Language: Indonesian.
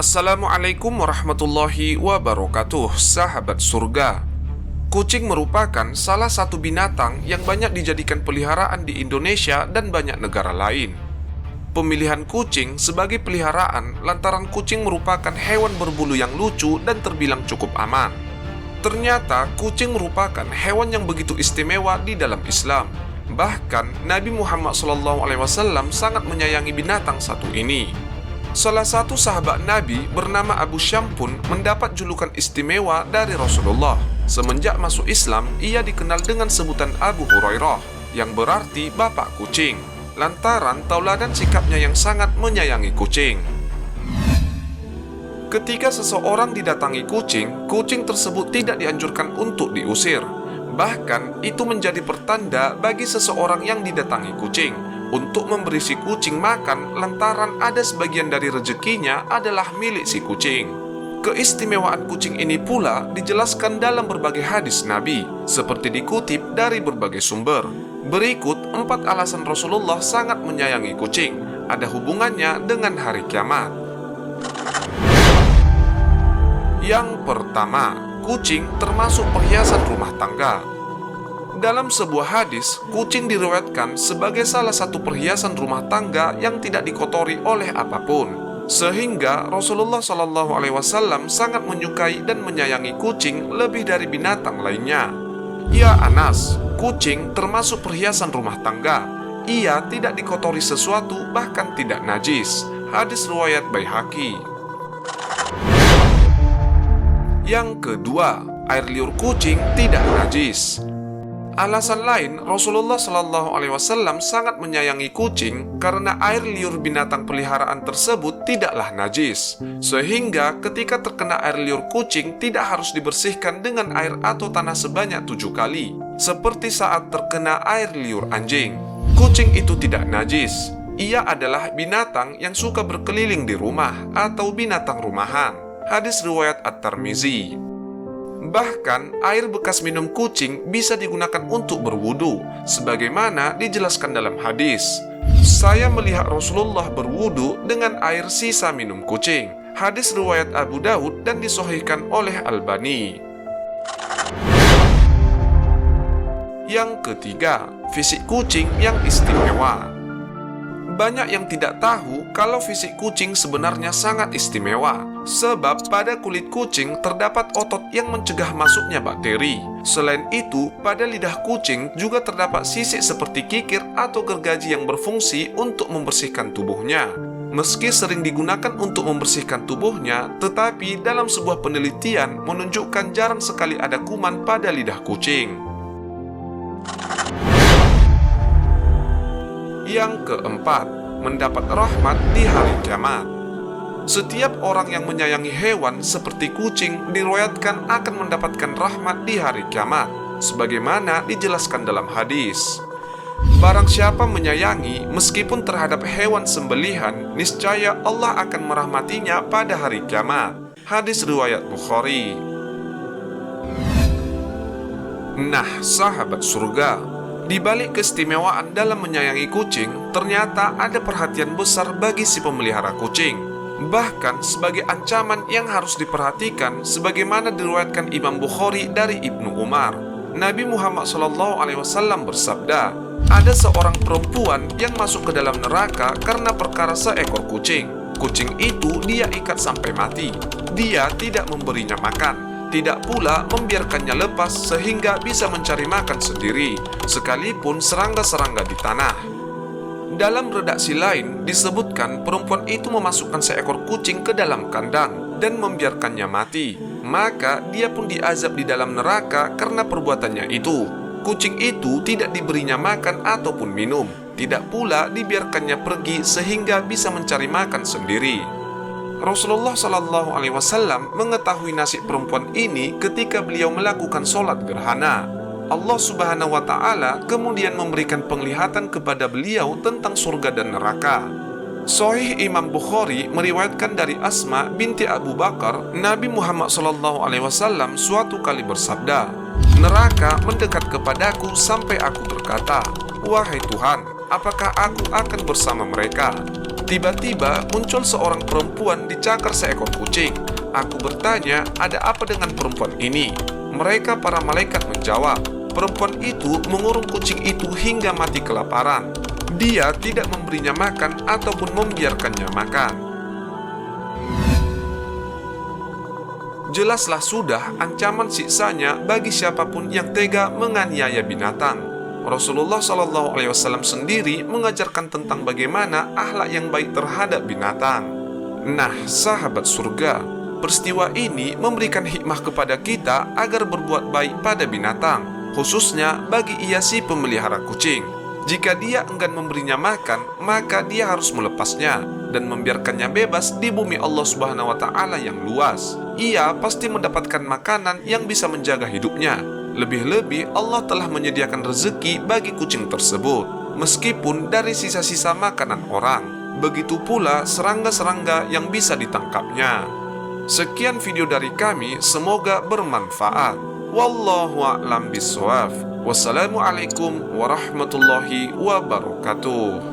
Assalamualaikum warahmatullahi wabarakatuh, sahabat surga. Kucing merupakan salah satu binatang yang banyak dijadikan peliharaan di Indonesia dan banyak negara lain. Pemilihan kucing sebagai peliharaan lantaran kucing merupakan hewan berbulu yang lucu dan terbilang cukup aman. Ternyata kucing merupakan hewan yang begitu istimewa di dalam Islam. Bahkan Nabi Muhammad SAW sangat menyayangi binatang satu ini. Salah satu sahabat Nabi bernama Abu Syam pun mendapat julukan istimewa dari Rasulullah. Semenjak masuk Islam, ia dikenal dengan sebutan Abu Hurairah, yang berarti bapak kucing, lantaran tauladan sikapnya yang sangat menyayangi kucing. Ketika seseorang didatangi kucing, kucing tersebut tidak dianjurkan untuk diusir. Bahkan, itu menjadi pertanda bagi seseorang yang didatangi kucing untuk memberi si kucing makan lantaran ada sebagian dari rezekinya adalah milik si kucing. Keistimewaan kucing ini pula dijelaskan dalam berbagai hadis Nabi, seperti dikutip dari berbagai sumber. Berikut 4 alasan Rasulullah sangat menyayangi kucing, ada hubungannya dengan hari kiamat. Yang pertama, kucing termasuk perhiasan rumah tangga. Dalam sebuah hadis, kucing diriwayatkan sebagai salah satu perhiasan rumah tangga yang tidak dikotori oleh apapun. Sehingga Rasulullah SAW sangat menyukai dan menyayangi kucing lebih dari binatang lainnya. Ya Anas, kucing termasuk perhiasan rumah tangga. Ia tidak dikotori sesuatu, bahkan tidak najis. Hadis riwayat Baihaqi. Yang kedua, air liur kucing tidak najis. Alasan lain, Rasulullah SAW sangat menyayangi kucing karena air liur binatang peliharaan tersebut tidaklah najis. Sehingga ketika terkena air liur kucing tidak harus dibersihkan dengan air atau tanah sebanyak 7 kali. Seperti saat terkena air liur anjing. Kucing itu tidak najis. Ia adalah binatang yang suka berkeliling di rumah atau binatang rumahan. Hadis riwayat At-Tirmizi. Bahkan, air bekas minum kucing bisa digunakan untuk berwudu, sebagaimana dijelaskan dalam hadis. Saya melihat Rasulullah berwudu dengan air sisa minum kucing. Hadis riwayat Abu Daud dan disahihkan oleh Albani. Yang ketiga, fisik kucing yang istimewa. Banyak yang tidak tahu kalau fisik kucing sebenarnya sangat istimewa. Sebab pada kulit kucing terdapat otot yang mencegah masuknya bakteri. Selain itu, pada lidah kucing juga terdapat sisik seperti kikir atau gergaji yang berfungsi untuk membersihkan tubuhnya. Meski sering digunakan untuk membersihkan tubuhnya, tetapi dalam sebuah penelitian menunjukkan jarang sekali ada kuman pada lidah kucing. Yang keempat, mendapat rahmat di hari kiamat. Setiap orang yang menyayangi hewan seperti kucing diriwayatkan akan mendapatkan rahmat di hari kiamat, sebagaimana dijelaskan dalam hadis. Barang siapa menyayangi meskipun terhadap hewan sembelihan, niscaya Allah akan merahmatinya pada hari kiamat. Hadis riwayat Bukhari. Nah, sahabat surga, di balik keistimewaan dalam menyayangi kucing, ternyata ada perhatian besar bagi si pemelihara kucing. Bahkan sebagai ancaman yang harus diperhatikan, sebagaimana diriwayatkan Imam Bukhari dari Ibnu Umar. Nabi Muhammad SAW bersabda, ada seorang perempuan yang masuk ke dalam neraka karena perkara seekor kucing. Kucing itu dia ikat sampai mati. Dia tidak memberinya makan, tidak pula membiarkannya lepas sehingga bisa mencari makan sendiri, sekalipun serangga-serangga di tanah. Dalam redaksi lain disebutkan perempuan itu memasukkan seekor kucing ke dalam kandang dan membiarkannya mati. Maka dia pun diazab di dalam neraka karena perbuatannya itu. Kucing itu tidak diberinya makan ataupun minum, tidak pula dibiarkannya pergi sehingga bisa mencari makan sendiri. Rasulullah SAW mengetahui nasib perempuan ini ketika beliau melakukan sholat gerhana. Allah Subhanahu wa Ta'ala kemudian memberikan penglihatan kepada beliau tentang surga dan neraka. Sahih Imam Bukhari meriwayatkan dari Asma binti Abu Bakar, Nabi Muhammad SAW suatu kali bersabda, neraka mendekat kepadaku sampai aku berkata, wahai Tuhan, apakah aku akan bersama mereka? Tiba-tiba muncul seorang perempuan dicakar seekor kucing. Aku bertanya, ada apa dengan perempuan ini? Mereka para malaikat menjawab, perempuan itu mengurung kucing itu hingga mati kelaparan. Dia tidak memberinya makan ataupun membiarkannya makan. Jelaslah sudah ancaman siksanya bagi siapapun yang tega menganiaya binatang. Rasulullah SAW sendiri mengajarkan tentang bagaimana akhlak yang baik terhadap binatang. Nah, sahabat surga, peristiwa ini memberikan hikmah kepada kita agar berbuat baik pada binatang, khususnya bagi ia si pemelihara kucing. Jika dia enggan memberinya makan, maka dia harus melepasnya dan membiarkannya bebas di bumi Allah Subhanahu wa Ta'ala yang luas. Ia pasti mendapatkan makanan yang bisa menjaga hidupnya. Lebih-lebih Allah telah menyediakan rezeki bagi kucing tersebut, meskipun dari sisa-sisa makanan orang. Begitu pula serangga-serangga yang bisa ditangkapnya. Sekian video dari kami, semoga bermanfaat. Wallahu a'lam bishawab. Wassalamualaikum warahmatullahi wabarakatuh.